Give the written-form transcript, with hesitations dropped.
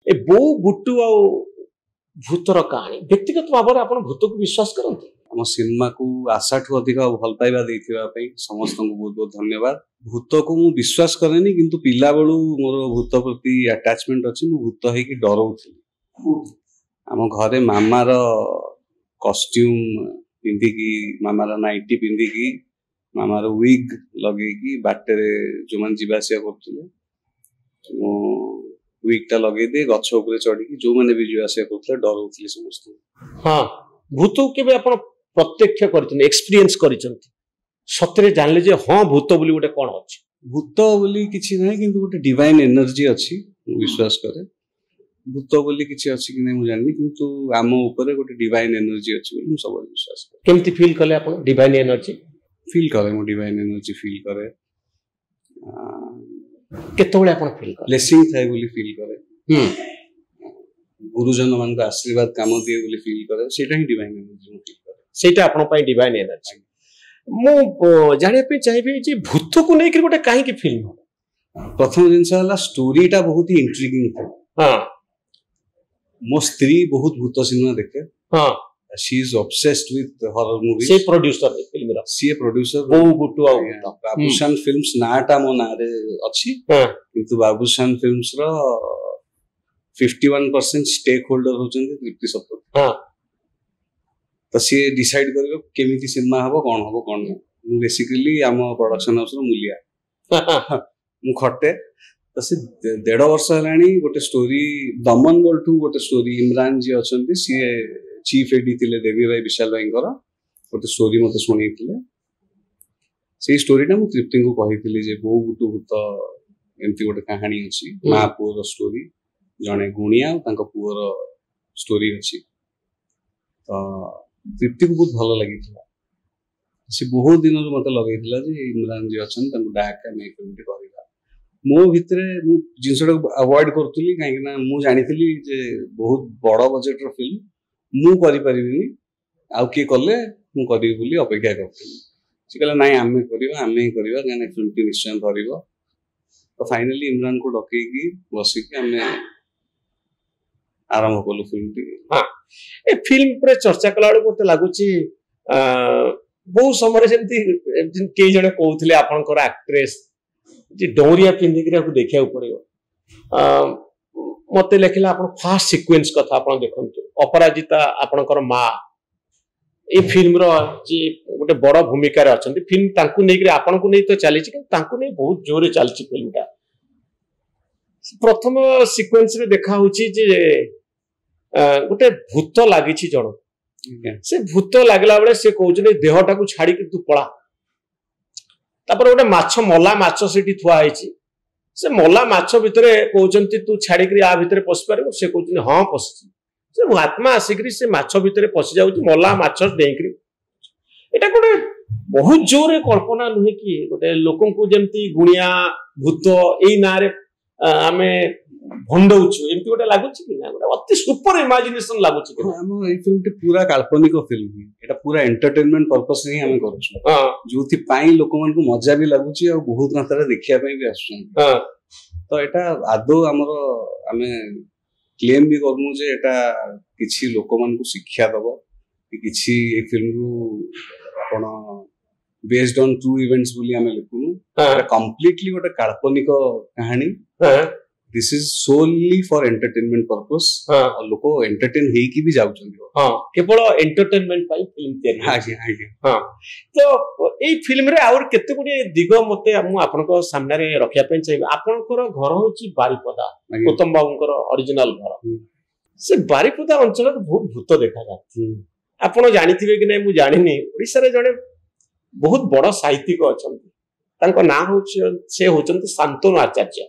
ए बो बुट्टू आ भूतर कहानी व्यक्तिगत भाव में आप भूत को विश्वास करते आम सिनेमा को आशा ठू अधिक भल पाइबा समस्त को बहुत बहुत धन्यवाद। भूत को मु विश्वास करेनी किंतु पिला बेलू मोर भूत प्रति अटैचमेंट अच्छी मु भूत है कि डराऊली। आम घरे मामार कॉस्ट्यूम पिंधिकी मामार नाइटी पिंधिकी मामार विग लगे बाटे जो मैंने जीवासिया करते विगटा लगे दे गछ उपरे चढ़ी जो मैंने भी जीवासिया करते डराऊली समस्त। हाँ भूत के आप प्रत्यक्ष कर एक्सपीरियंस कर सतरे जानले जे हाँ भूत बोली गोटे कौन अच्छी भूत बोली किसी ना कि गोटे डिवाइन एनर्जी अच्छी विश्वास करे। भूत बोली किसी अच्छी कि नहीं जानी किंतु आम ऊपर गोटे डिवाइन एनर्जी अच्छी बोली सब विश्वास करे। केमती फील कले आप डिवाइन एनर्जी फील करे मु डिवाइन एनर्जी फील करे केतोले आपण फील करे ब्लेसिंग थाए बोली फील करे गुरुजन मान आशीर्वाद काम दिए बोली फील करे सेटा ही डिवाइन एनर्जी मु फील करे सेटा आपण पई डिवाइन एनर्जी। मु जाने पे चाहिए जे भूत को लेकर गोटे काहे की फिल्म प्रथम जिनस हला स्टोरी टा बहुत ही इंट्रिगिंग था। हां मो स्त्री बहुत भूत सिनेमा देखे। हां she is obsessed with horror movies. से प्रोड्यूसर फिल्म रा सी प्रोड्यूसर बो बुट्टू आ बाबूशान फिल्म्स नाटा मो नारे अछि किंतु बाबूशान फिल्म्स रो 51% स्टेक होल्डर होचंदी तृप्ति सप्तक। हां तो सी डिसाइड करियो केमिति सिनेमा हबो कोन नहीं बेसिकली आम प्रोडक्शन हाउस रो मूलिया मु खटे तो से 1.5 वर्ष हलानी गोटे स्टोरी दमन गोल टू गोटे स्टोरी इमरान जी अछंती सी चीफ एडी थिले देवी भाई विशाल भाई गोटे स्टोरी मते सुनीथिले से स्टोरीटा मु तृप्ति को कहिथिली जे बो गुटू भूत एमती गोटे कहानी अछि मा पुअर स्टोरी जने गुणिया तांको पुअर स्टोरी अछि तो तृप्ति को बहुत भल लगी सी बहुत दिन मत लगे जे इमरान जी अच्छा डाक कमी करवा मो भितर जिनसा अवॉइड करी कहीं मु जानी जे बहुत बड़ बजेट फिल्म मु करी आउ किए कले मु करी बोली अपेक्षा करी सी कहला नाई आमे करवा कहीं फिल्म टी निश्चय धर तो फाइनली इमरान को डकई बसिकी आम आरंभ कलु फिल्म टी। हाँ ए फिल्म पर चर्चा कला बेलू मत लगुच बहुत समय कई जन कहते आपंकर एक्ट्रेस जी डोरिया पिंधिक देखा पड़ो मत लिखला आप फास्ट सिक्वेन्स कथा आप देखु अपराजिता आपणकर माँ ये फिल्म री गोटे बड़ भूमिका अच्छा फिल्म तांकु नहीं आपन को नहीं तो चली नहीं बहुत जोरे चलती फिल्मटा प्रथम सिक्वेन्स रे देखा गोटे भूत लगी जन से भूत लगला बेले से कहते देहटा को छाड़ी तू पला तापर गोटे माछ मला माछ से थुआ से मला माछ भितर कहते तू छाड़ी आ भितर पशि पार से कहते हाँ पशि से आत्मा आसिक से माछ भितर पशि जाऊँ मला माछ डेकरी एटा गोटे बहुत जोरे कल्पना नुहे कि गोटे लोक जमती गुणिया भूत यही ना आमे भंडौछु एमती गोटे लागुछि कि ना गोटे अति सुपर इमेजिनेशन लागुछि कि हम ए फिल्म टी पूरा काल्पनिक फिल्म एटा पूरा एंटरटेनमेंट पर्पस ही हमें करूछु। हां जोथि पाई लोक मन को मजा भी लागुछि और बहुत मात्रा देखिया पई भी आछन। हां तो एटा आदो हमरो हमें क्लेम भी करमु जे एटा किछि लोक मन को शिक्षा दबो कि किछि ए फिल्म रु आपण बेस्ड ऑन ट्रू इवेंट्स बोली हमें लिखुनु एटा कंप्लीटली गोटे काल्पनिक कहानी। This is only for entertainment purpose और लोक एंटरटेन हेई की भी जाउछन। हां केवल एंटरटेनमेंट पाई फिल्म तैयारी। हां हां तो ए फिल्म रे और केते गुडी दिग मते मु आपनको सामने रे रखिया पे चाहिबा आपनकर घर होची बारीपदा गौतम बाबूकर ओरिजिनल घर से बारीपदा अंचल बहुत भूत देखा जाती आपण जानिथिबे कि नै मु जानिनी ओडिसा रे जने बहुत बड़ साहित्यिक अछंती तांको नाम होची से होचंती शांतनु आचार्य